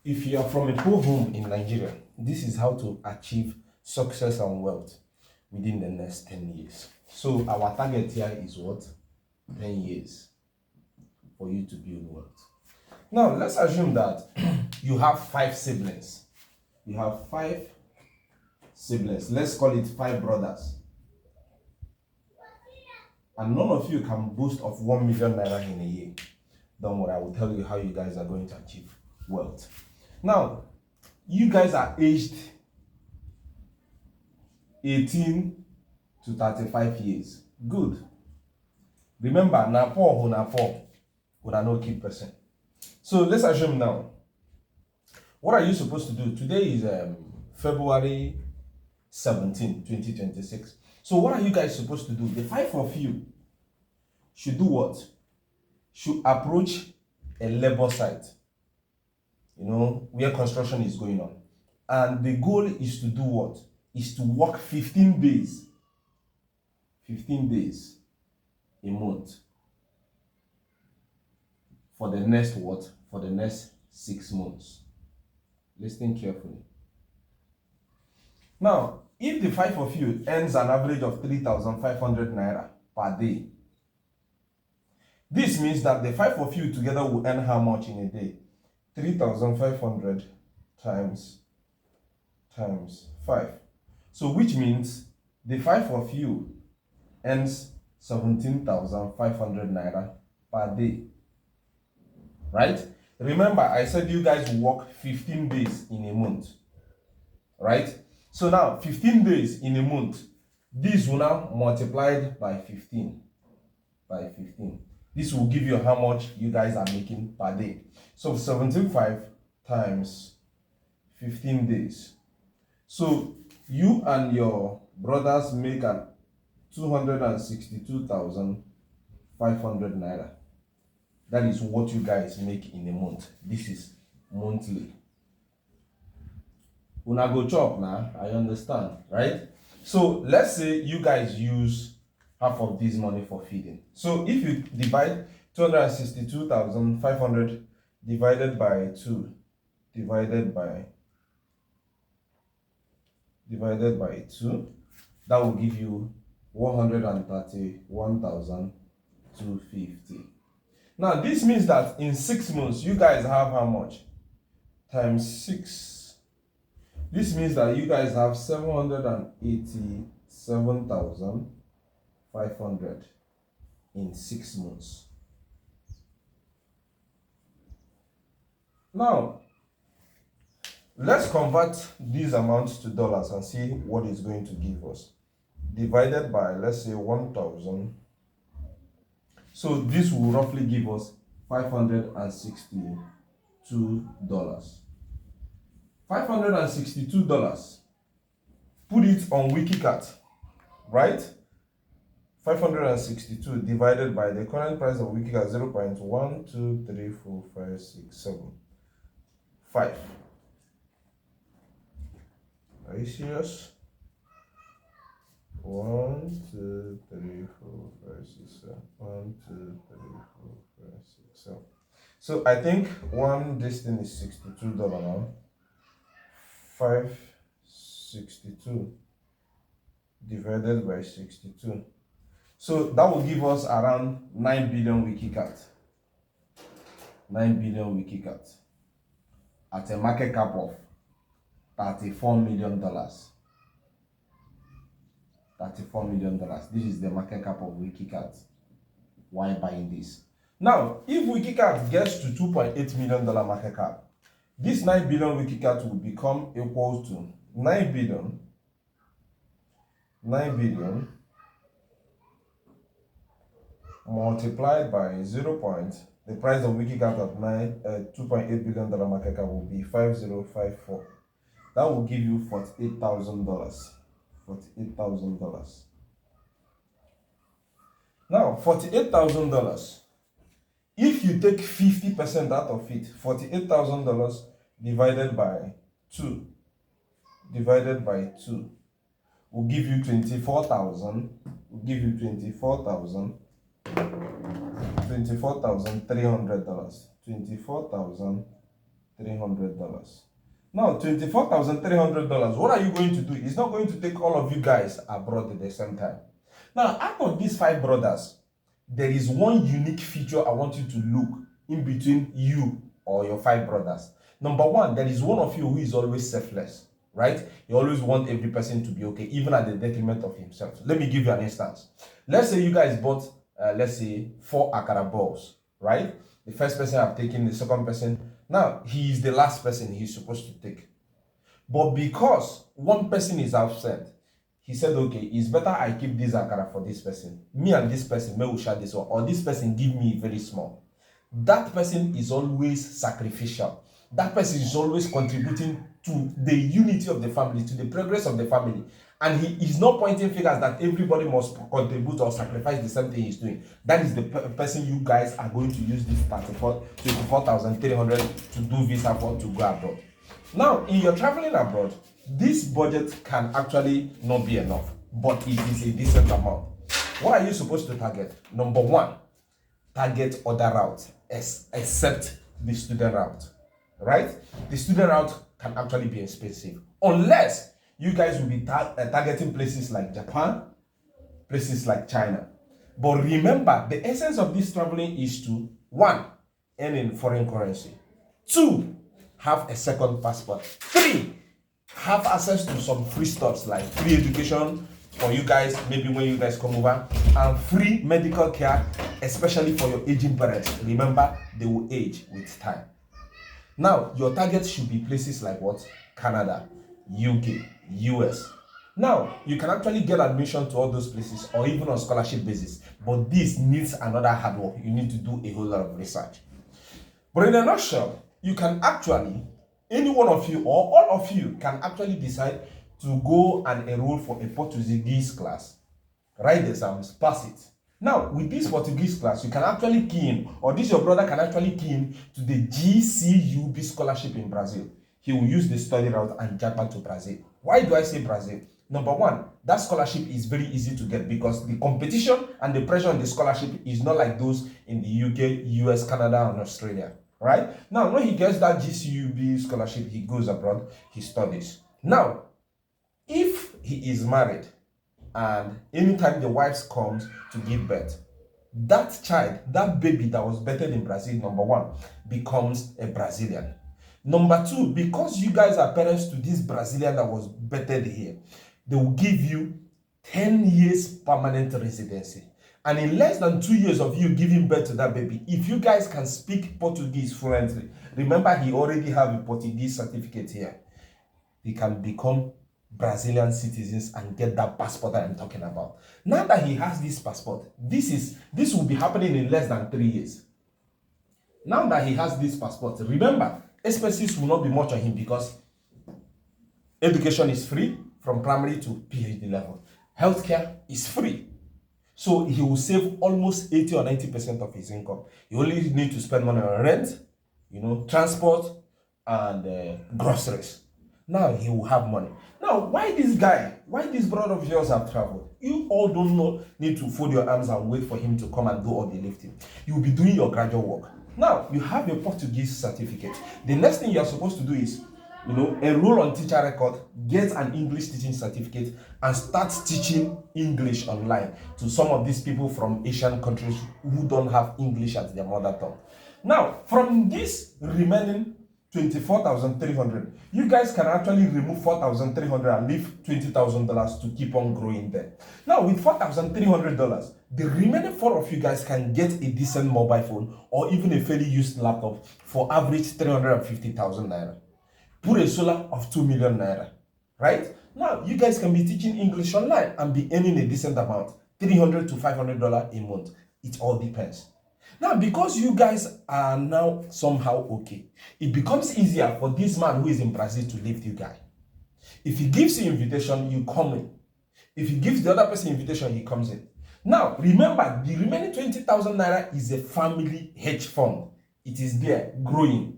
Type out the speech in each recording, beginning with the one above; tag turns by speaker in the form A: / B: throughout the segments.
A: If you are from a poor home in Nigeria, this is how to achieve success and wealth within the next 10 years. So our target here is what? 10 years for you to build wealth. Now, let's assume that you have 5 siblings. You have 5 siblings. Let's call it 5 brothers. And none of you can boast of 1 million naira in a year. Don't worry, I will tell you how you guys are going to achieve wealth. Now, you guys are aged 18 to 35 years. Good. Remember, na poor, no keep person. So let's assume now. What are you supposed to do? Today is February 17, 2026. So what are you guys supposed to do? The 5 of you should do what? Should approach a labor site, where construction is going on. And the goal is to do what? Is to work 15 days. 15 days a month. For the next what? For the next 6 months. Listen carefully. Now, if the 5 of you earns an average of 3,500 naira per day, this means that the 5 of you together will earn how much in a day? 3,500 times 5. So which means the 5 of you earns 17,500 naira per day. Right? Remember, I said you guys work 15 days in a month. Right? So now, 15 days in a month, this will now multiplied by 15. By 15. This will give you how much you guys are making per day. So 17.5 times 15 days. So you and your brothers make an 262,500 naira. That is what you guys make in a month. This is monthly. Una go chop now, I understand, right? So let's say you guys use half of this money for feeding. So if you divide 262,500 divided by 2, divided by 2, that will give you 131,250. Now this means that in 6 months you guys have how much? Times 6. This means that you guys have 787,500 in 6 months. Now, let's convert these amounts to dollars and see what it's going to give us. Divided by, let's say, 1,000. So this will roughly give us $562. $562. Put it on Wikicat, right? 562 divided by the current price of Wikicat 0.1234567. Are you serious? 1, 2, 3, 4, 5, 6, 7. 1, 2, 3, 4, 5, 6, 7. So I think this thing is $62 now. 562 divided by 62. So that will give us around 9 billion Wikicat. 9 billion Wikicat at a market cap of $34 million. $34 million. This is the market cap of Wikicat. Why buying this? Now, if Wikicat gets to $2.8 million market cap, this 9 billion Wikicat will become equal to 9 billion multiplied by 0. The price of Wikicat at $2.8 billion market cap will be 5054. That will give you $48,000. $48,000. Now, $48,000. If you take 50% out of it, $48,000 divided by 2 will give you 24,000. Will give you $24,300. $24,300. $300. Now, $24,300, what are you going to do? It's not going to take all of you guys abroad at the same time. Now, out of these 5 brothers, there is one unique feature I want you to look in between you or your 5 brothers. Number 1, there is one of you who is always selfless, right? You always want every person to be okay, even at the detriment of himself. Let me give you an instance. Let's say you guys bought, let's say, 4 akara balls, right? The first person I've taken, the second person. Now, he is the last person he's supposed to take. But because one person is absent, he said, okay, it's better I keep this akara for this person. Me and this person, may we share this one. Or this person give me very small. That person is always sacrificial. That person is always contributing to the unity of the family, to the progress of the family. And he is not pointing fingers that everybody must contribute or sacrifice the same thing he's doing. That is the person you guys are going to use this 24,300 to do visa for to go abroad. Now, in your traveling abroad, this budget can actually not be enough, but it is a decent amount. What are you supposed to target? Number 1, target other routes except the student route, right? The student route can actually be expensive unless you guys will be targeting places like Japan, places like China. But remember, the essence of this traveling is to 1, earn in foreign currency, 2, have a second passport, 3, have access to some free stuff like free education for you guys, maybe when you guys come over, and free medical care, especially for your aging parents. Remember, they will age with time. Now, your target should be places like what? Canada, UK, US. Now, you can actually get admission to all those places or even on scholarship basis, but this needs another hard work. You need to do a whole lot of research. But in a nutshell, you can actually, any one of you or all of you can actually decide to go and enroll for a Portuguese class, write the exams, pass it. Now, with this Portuguese class, you can actually key in, or this your brother can actually key in to the GCUB scholarship in Brazil. He will use the study route and jump back to Brazil. Why do I say Brazil? Number 1, that scholarship is very easy to get because the competition and the pressure on the scholarship is not like those in the UK, US, Canada, and Australia, right? Now, when he gets that GCUB scholarship, he goes abroad, he studies. Now, if he is married and anytime the wife comes to give birth, that child, that baby that was birthed in Brazil, number 1, becomes a Brazilian. Number 2, because you guys are parents to this Brazilian that was birthed here, they will give you 10 years permanent residency. And in less than 2 years of you giving birth to that baby, if you guys can speak Portuguese fluently, remember he already have a Portuguese certificate here, he can become Brazilian citizens and get that passport that I'm talking about. Now that he has this passport, this will be happening in less than 3 years. Now that he has this passport, remember, expenses will not be much on him because education is free from primary to PhD level. Healthcare is free. So he will save almost 80 or 90% of his income. He only need to spend money on rent, transport, and groceries. Now he will have money. Now, why this brother of yours have traveled? You all don't need to fold your arms and wait for him to come and do all the lifting. You will be doing your gradual work. Now, you have a Portuguese certificate. The next thing you are supposed to do is, enroll on teacher record, get an English teaching certificate, and start teaching English online to some of these people from Asian countries who don't have English as their mother tongue. Now, from this remaining 24,300, you guys can actually remove 4,300 and leave $20,000 to keep on growing there. Now, with $4,300, the remaining 4 of you guys can get a decent mobile phone or even a fairly used laptop for average 350,000 naira. Put a solar of 2 million naira, right? Now, you guys can be teaching English online and be earning a decent amount, $300 to $500 a month. It all depends. Now, because you guys are now somehow okay, it becomes easier for this man who is in Brazil to lift you guys. If he gives you invitation, you come in. If he gives the other person invitation, he comes in. Now, remember, the remaining 20,000 naira is a family hedge fund. It is there, growing.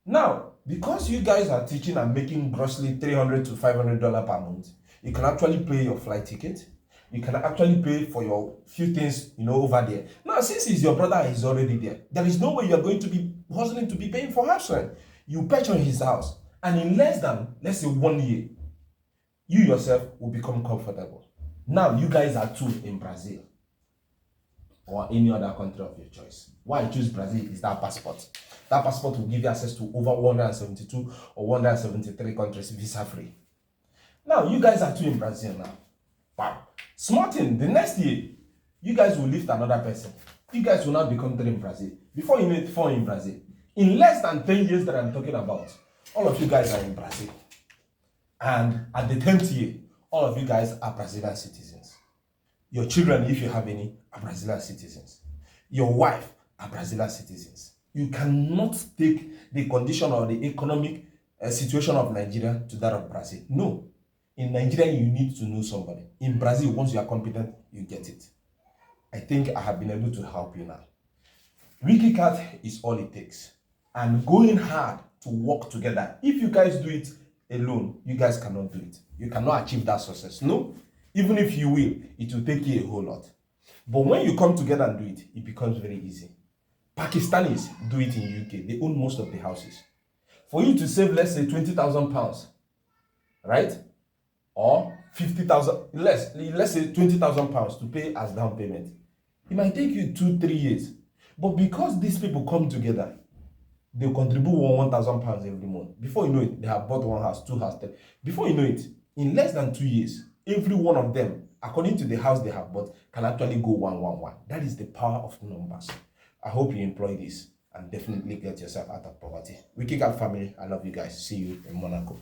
A: Now, because you guys are teaching and making grossly $300 to $500 per month, you can actually pay your flight ticket. You can actually pay for your few things, over there. Now, since he's your brother and he's already there is no way you're going to be hustling to be paying for house rent. You perch on his house, and in less than, let's say, 1 year, you yourself will become comfortable. Now you guys are two in Brazil or any other country of your choice. Why I choose Brazil is that passport. That passport will give you access to over 172 or 173 countries visa-free. Now you guys are two in Brazil now. Wow. Smart thing, the next year, you guys will lift another person. You guys will now become three in Brazil. Before you need 4 in Brazil. In less than 10 years that I'm talking about, all of you guys are in Brazil. And at the 10th year, all of you guys are Brazilian citizens. Your children, if you have any, are Brazilian citizens. Your wife are Brazilian citizens. You cannot take the condition or the economic situation of Nigeria to that of Brazil. No. In Nigeria, you need to know somebody. In Brazil, once you are competent, you get it. I think I have been able to help you now. Wikicat is all it takes. And going hard to work together. If you guys do it alone, you guys cannot do it. You cannot achieve that success. No. Even if you will, it will take you a whole lot. But when you come together and do it, it becomes very easy. Pakistanis do it in UK. They own most of the houses. For you to save, let's say, 20,000 pounds, right? Or 50,000, let's say 20,000 pounds to pay as down payment. It might take you 2-3 years. But because these people come together, they'll contribute 1,000 pounds every month. Before you know it, they have bought 1 house, 2 houses. Before you know it, in less than 2 years, every one of them, according to the house they have bought, can actually go 111. That is the power of numbers. I hope you employ this and definitely get yourself out of poverty. Wikicat family, I love you guys. See you in Monaco.